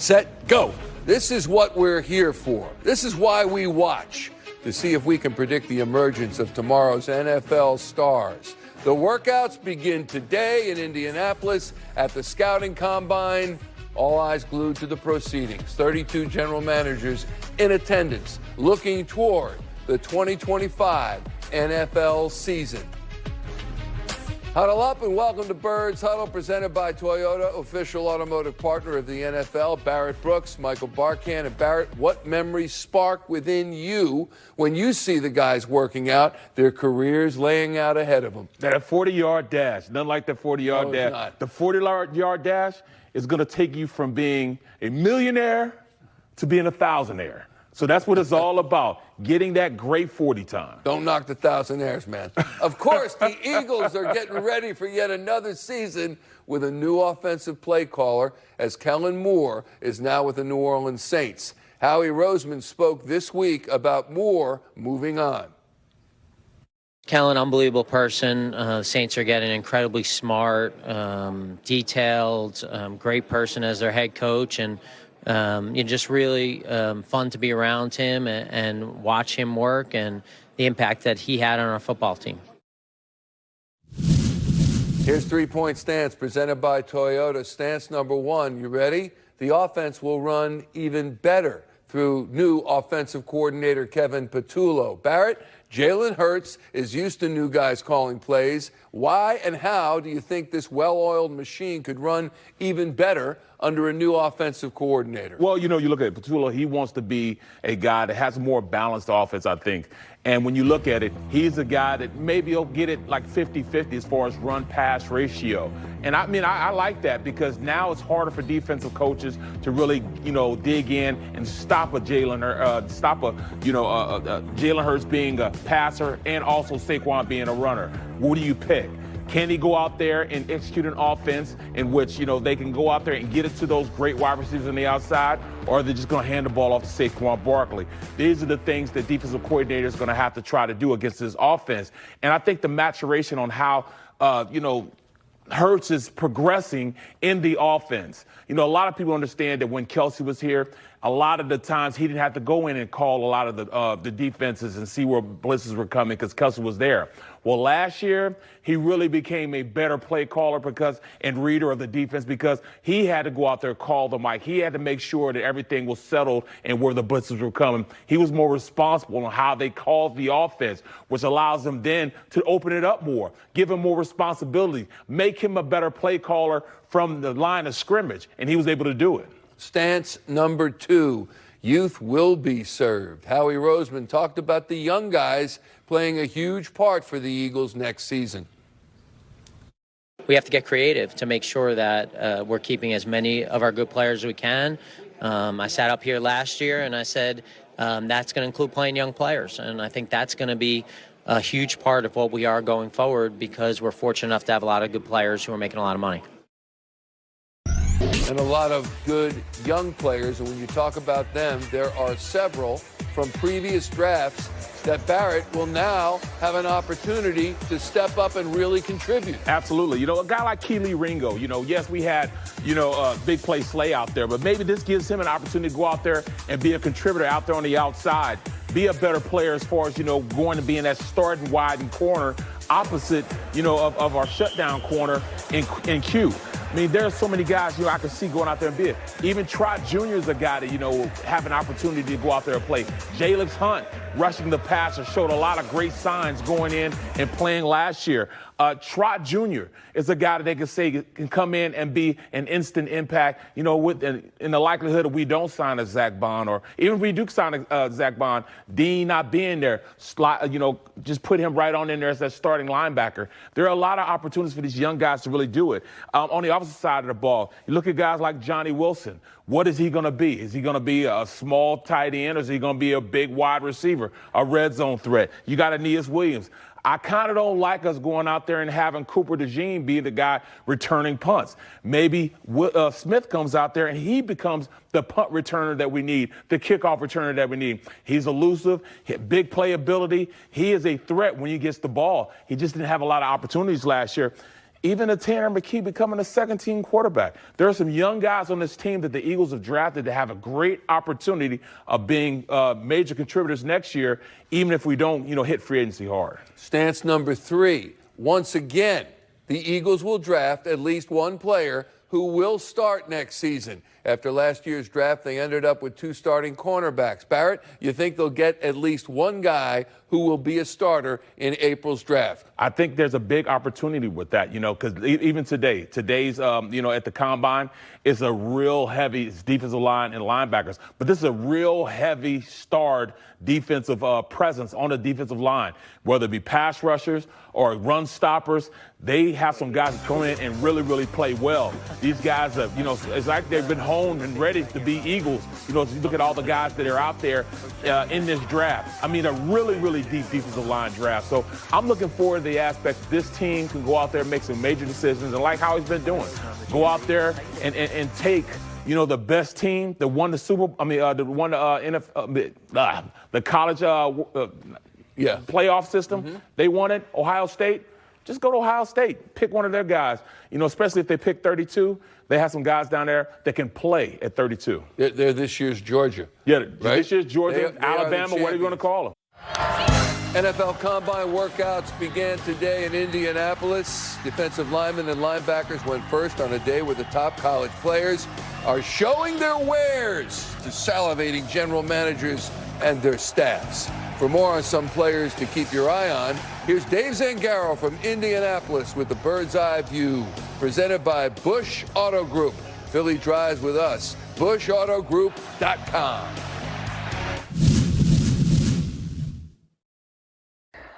set, go. This is what we're here for. This is why we watch, to see if we can predict the emergence of tomorrow's NFL stars. The workouts begin today in Indianapolis at the Scouting Combine. All eyes glued to the proceedings. 32 general managers in attendance, looking toward the 2025 NFL season. Huddle up and welcome to Birds Huddle, presented by Toyota, official automotive partner of the NFL. Barrett Brooks, Michael Barkan. And Barrett, what memories spark within you when you see the guys working out, their careers laying out ahead of them? That 40-yard dash, nothing like the 40-yard dash. Not. The 40-yard dash is going to take you from being a millionaire to being a thousandaire. So that's what it's all about, getting that great 40 time. Don't knock the thousandaires, man. Of course, the Eagles are getting ready for yet another season with a new offensive play caller, as Kellen Moore is now with the New Orleans Saints. Howie Roseman spoke this week about Moore moving on. Kellen, unbelievable person. The Saints are getting incredibly smart, detailed, great person as their head coach, and just really fun to be around him and watch him work and the impact that he had on our football team. Here's 3-point stance presented by Toyota. Stance number one, you ready? The offense will run even better through new offensive coordinator Kevin Patullo. Barrett, Jalen Hurts is used to new guys calling plays. Why and how do you think this well-oiled machine could run even better under a new offensive coordinator? Well, you look at Patullo, he wants to be a guy that has a more balanced offense, I think. And when you look at it, he's a guy that maybe he'll get it like 50-50 as far as run-pass ratio. And I like that, because now it's harder for defensive coaches to really, dig in and stop Jalen Hurts being a passer and also Saquon being a runner. What do you pick? Can he go out there and execute an offense in which, they can go out there and get it to those great wide receivers on the outside, or are they just going to hand the ball off to Saquon Barkley? These are the things that defensive coordinators are going to have to try to do against this offense. And I think the maturation on how, Hurts is progressing in the offense. A lot of people understand that when Kelsey was here, a lot of the times he didn't have to go in and call a lot of the defenses and see where blitzes were coming because Kelsey was there. Well, last year, he really became a better play caller and reader of the defense, because he had to go out there and call the mic. He had to make sure that everything was settled and where the blitzes were coming. He was more responsible on how they called the offense, which allows him then to open it up more, give him more responsibility, make him a better play caller from the line of scrimmage, and he was able to do it. Stance number two, youth will be served. Howie Roseman talked about the young guys playing a huge part for the Eagles next season. We have to get creative to make sure that we're keeping as many of our good players as we can. I sat up here last year and I said that's going to include playing young players, and I think that's going to be a huge part of what we are going forward, because we're fortunate enough to have a lot of good players who are making a lot of money. And a lot of good young players, and when you talk about them, there are several from previous drafts that Barrett will now have an opportunity to step up and really contribute. Absolutely. A guy like Kelee Ringo, yes, we had, a big play Slay out there, but maybe this gives him an opportunity to go out there and be a contributor out there on the outside, be a better player as far as, going to be in that starting wide and corner opposite, of our shutdown corner in Q. There are so many guys, I can see going out there and be it. Even Trot Jr. is a guy that, have an opportunity to go out there and play. Jalix Hunt, rushing the passer, showed a lot of great signs going in and playing last year. Trot Jr. is a guy that they can say can come in and be an instant impact, in the likelihood that we don't sign a Zach Bond, or even if we do sign a Zach Bond, Dean not being there, just put him right on in there as that starting linebacker. There are a lot of opportunities for these young guys to really do it. On the opposite side of the ball, you look at guys like Johnny Wilson. What is he going to be? Is he going to be a small tight end, or is he going to be a big wide receiver, a red zone threat? You got Aeneas Williams. I kind of don't like us going out there and having Cooper DeJean be the guy returning punts. Maybe Smith comes out there and he becomes the punt returner that we need, the kickoff returner that we need. He's elusive, big playability. He is a threat when he gets the ball. He just didn't have a lot of opportunities last year. even a Tanner McKee becoming a second-team quarterback. There are some young guys on this team that the Eagles have drafted that have a great opportunity of being major contributors next year, even if we don't, hit free agency hard. Stance number 3. Once again, the Eagles will draft at least one player who will start next season. After last year's draft, they ended up with 2 starting cornerbacks. Barrett, you think they'll get at least one guy who will be a starter in April's draft? I think there's a big opportunity with that, because even today's, at the combine, it's a real heavy defensive line and linebackers. But this is a real heavy starred defensive presence on the defensive line, whether it be pass rushers or run stoppers. They have some guys that come in and really, really play well. These guys have, it's like they've been honed and ready to be Eagles. If you look at all the guys that are out there in this draft. I mean, a really, really deep defensive line draft. So I'm looking forward to the aspect this team can go out there and make some major decisions, and like Howie's been doing, go out there and take, the best team that won the the college playoff system. Mm-hmm. They won it. Ohio State. Just go to Ohio State. Pick one of their guys. Especially if they pick 32, they have some guys down there that can play at 32. They're this year's Georgia. Yeah, right? This year's Georgia, Alabama, what are you going to call them? NFL Combine workouts began today in Indianapolis. Defensive linemen and linebackers went first on a day where the top college players are showing their wares to salivating general managers and their staffs. For more on some players to keep your eye on, here's Dave Zangaro from Indianapolis with the bird's eye view, presented by Bush Auto Group. Philly drives with us. BushAutoGroup.com.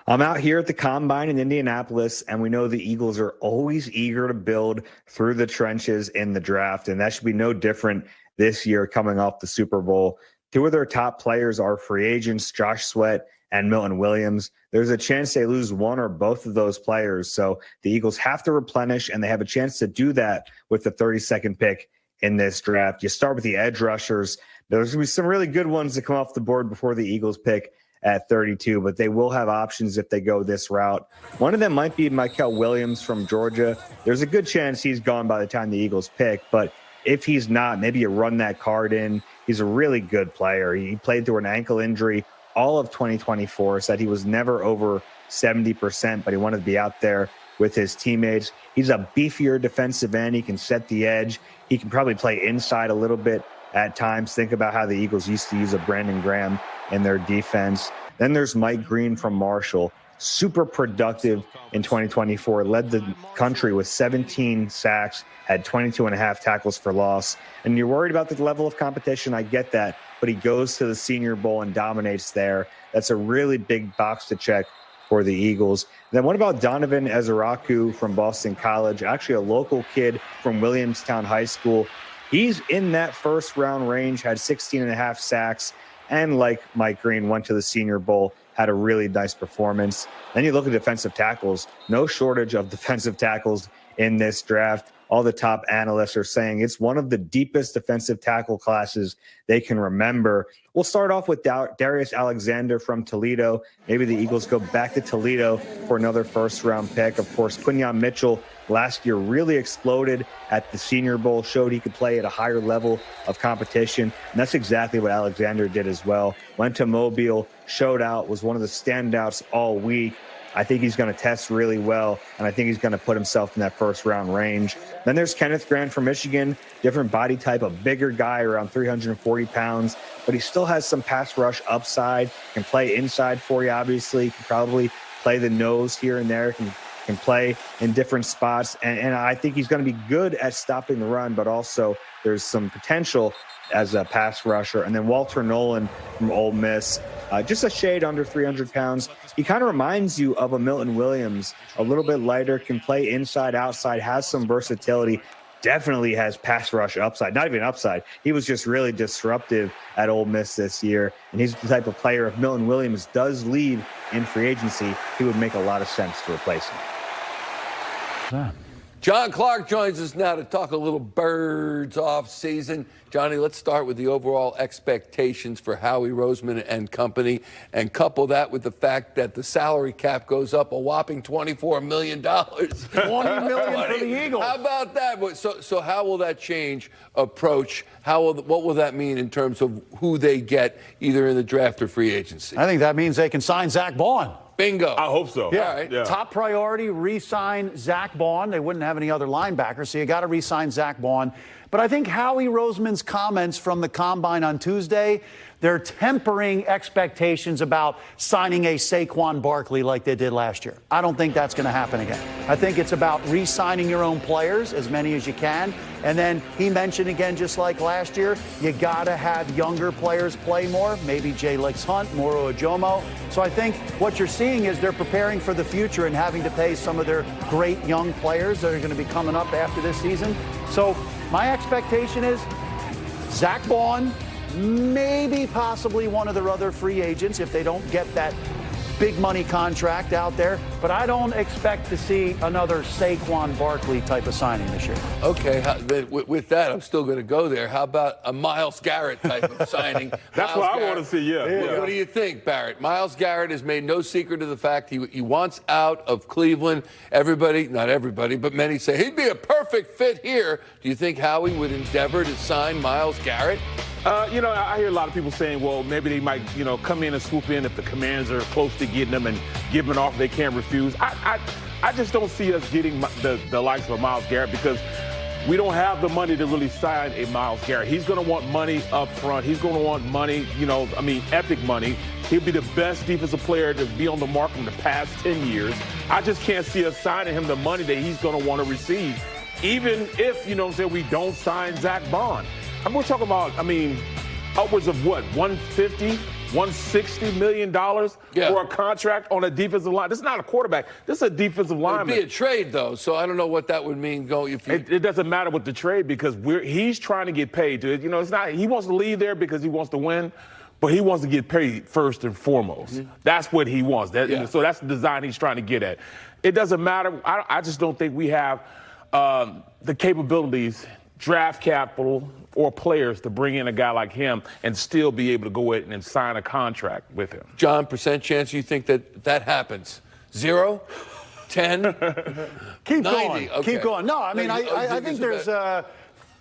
I'm out here at the Combine in Indianapolis, and we know the Eagles are always eager to build through the trenches in the draft, and that should be no different this year coming off the Super Bowl. 2 of their top players are free agents, Josh Sweat and Milton Williams. There's a chance they lose one or both of those players, so the Eagles have to replenish, and they have a chance to do that with the 32nd pick in this draft. You start with the edge rushers. There's going to be some really good ones that come off the board before the Eagles pick at 32, but they will have options if they go this route. One of them might be Mykel Williams from Georgia. There's a good chance he's gone by the time the Eagles pick, but if he's not, maybe you run that card in. He's a really good player. He played through an ankle injury all of 2024, said he was never over 70%, but he wanted to be out there with his teammates. He's a beefier defensive end. He can set the edge. He can probably play inside a little bit at times. Think about how the Eagles used to use a Brandon Graham in their defense. Then there's Mike Green from Marshall. Super productive in 2024, led the country with 17 sacks, had 22.5 tackles for loss. And you're worried about the level of competition, I get that, but he goes to the Senior Bowl and dominates there. That's a really big box to check for the Eagles. Then what about Donovan Ezeraku from Boston College, actually a local kid from Williamstown High School. He's in that first round range, had 16.5 sacks, and like Mike Green, went to the Senior Bowl, had a really nice performance. Then you look at defensive tackles, no shortage of defensive tackles in this draft. All the top analysts are saying it's one of the deepest defensive tackle classes they can remember. We'll start off with Darius Alexander from Toledo. Maybe the Eagles go back to Toledo for another first-round pick. Of course, Quinyon Mitchell last year really exploded at the Senior Bowl, showed he could play at a higher level of competition, and that's exactly what Alexander did as well. Went to Mobile, showed out, was one of the standouts all week. I think he's going to test really well, and I think he's going to put himself in that first-round range. Then there's Kenneth Grant from Michigan, different body type, a bigger guy, around 340 pounds, but he still has some pass rush upside, can play inside for you, obviously, can probably play the nose here and there, can play in different spots, and I think he's going to be good at stopping the run, but also there's some potential as a pass rusher. And then Walter Nolan from Ole Miss, just a shade under 300 pounds. He kind of reminds you of a Milton Williams, a little bit lighter, can play inside, outside, has some versatility, definitely has pass rush upside, not even upside. He was just really disruptive at Ole Miss this year, and he's the type of player, if Milton Williams does leave in free agency, he would make a lot of sense to replace him. John Clark joins us now to talk a little Birds off season. Johnny, let's start with the overall expectations for Howie Roseman and company, and couple that with the fact that the salary cap goes up a whopping $24 million. $20 million for the Eagles. How about that? So how will that change approach? What will that mean in terms of who they get either in the draft or free agency? I think that means they can sign Zach Baun. Bingo. I hope so. Yeah. All right. Yeah. Top priority, re-sign Zach Baun. They wouldn't have any other linebackers, so you got to re-sign Zach Baun. But I think Howie Roseman's comments from the Combine on Tuesday, they're tempering expectations about signing a Saquon Barkley like they did last year. I don't think that's going to happen again. I think it's about re-signing your own players, as many as you can. And then he mentioned again, just like last year, you got to have younger players play more, maybe Jalix Hunt, Moro Ajomo. So I think what you're seeing is they're preparing for the future and having to pay some of their great young players that are going to be coming up after this season. So my expectation is Zach Baun, maybe possibly one of their other free agents if they don't get that big money contract out there. But I don't expect to see another Saquon Barkley type of signing this year. Okay, with that, I'm still going to go there. How about a Myles Garrett type of signing? That's what I want to see, yeah. What do you think, Barrett? Myles Garrett has made no secret of the fact he wants out of Cleveland. Everybody, not everybody, but many say he'd be a perfect fit here. Do you think Howie would endeavor to sign Myles Garrett? I hear a lot of people saying, well, maybe they might, come in and swoop in if the Commanders are close to getting them and give them an offer they can't refuse. I just don't see us getting the likes of Myles Garrett because we don't have the money to really sign a Myles Garrett. He's going to want money up front. He's going to want money, epic money. He'll be the best defensive player to be on the market in the past 10 years. I just can't see us signing him the money that he's going to want to receive, even if, we don't sign Zach Baun. We're talking about, upwards of what, $150, $160 million for a contract on a defensive line. This is not a quarterback. This is a defensive lineman. It'd be a trade, though, so I don't know what that would mean. It doesn't matter with the trade because he's trying to get paid. It's not. He wants to leave there because he wants to win, but he wants to get paid first and foremost. Mm-hmm. That's what he wants. So that's the design he's trying to get at. It doesn't matter. I just don't think we have the capabilities, draft capital, or players to bring in a guy like him and still be able to go in and sign a contract with him. John, percent chance you think that happens? 0? 10? Keep 90? going. Okay. Keep going. No, I think there's a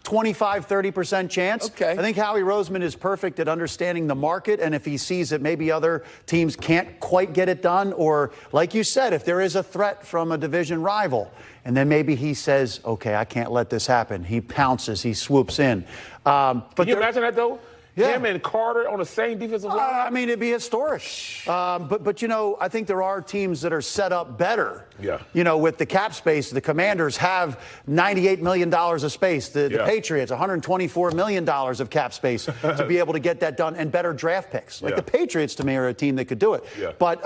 25, 30% chance. Okay. I think Howie Roseman is perfect at understanding the market, and if he sees that maybe other teams can't quite get it done, or like you said, if there is a threat from a division rival, and then maybe he says, okay, I can't let this happen. He pounces, he swoops in. Can you imagine that, though? Yeah. Him and Carter on the same defensive line? It'd be historic. But I think there are teams that are set up better. Yeah. With the cap space, the Commanders have $98 million of space. The Patriots, $124 million of cap space to be able to get that done, and better draft picks. Like the Patriots, to me, are a team that could do it. Yeah. But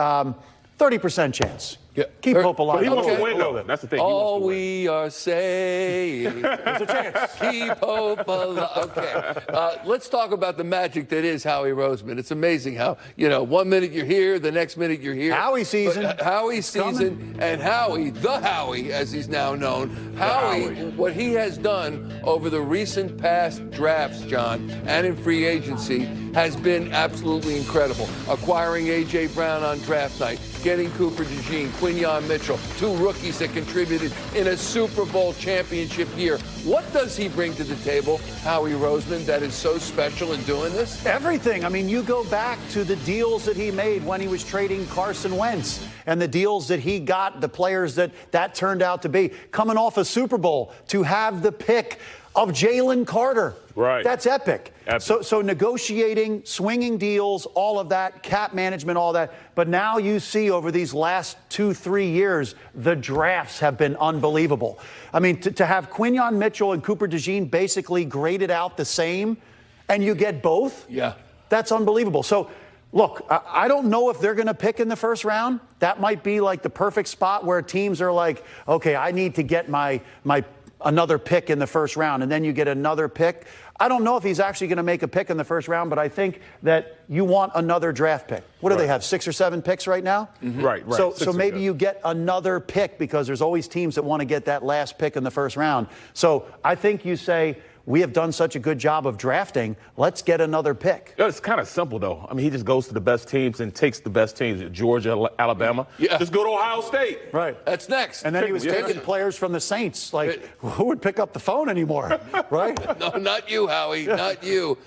30% chance. Yeah. Keep hope alive. But he wants to win, though. That's the thing. All we are saying. There's a chance. Keep hope alive. Okay. Let's talk about the magic that is Howie Roseman. It's amazing how, 1 minute you're here, the next minute you're here. Howie season. Howie season. And Howie, the Howie, as he's now known, Howie, what he has done over the recent past drafts, John, and in free agency, has been absolutely incredible. Acquiring A.J. Brown on draft night, getting Cooper DeJean, Quinyon Mitchell, 2 rookies that contributed in a Super Bowl championship year. What does he bring to the table, Howie Roseman, that is so special in doing this? Everything. You go back to the deals that he made when he was trading Carson Wentz, and the deals that he got, the players that turned out to be. Coming off a Super Bowl to have the pick of Jalen Carter. Right. That's epic. Absolutely. So negotiating, swinging deals, all of that, cap management, all that. But now you see over these last 2-3 years, the drafts have been unbelievable. To have Quinyon Mitchell and Cooper DeJean basically graded out the same, and you get both, that's unbelievable. So, look, I don't know if they're going to pick in the first round. That might be like the perfect spot where teams are like, okay, I need to get my another pick in the first round, and then you get another pick. I don't know if he's actually going to make a pick in the first round, but I think that you want another draft pick. What do they have, 6 or 7 picks right now? Mm-hmm. Right. So maybe you get another pick because there's always teams that want to get that last pick in the first round. So I think you say, we have done such a good job of drafting. Let's get another pick. It's kind of simple, though. I mean, he just goes to the best teams and takes the best teams. Georgia, Alabama. Yeah. Just go to Ohio State. Right. That's next. And then he was taking players from the Saints. Like, who would pick up the phone anymore? Right? No, not you, Howie. Not you.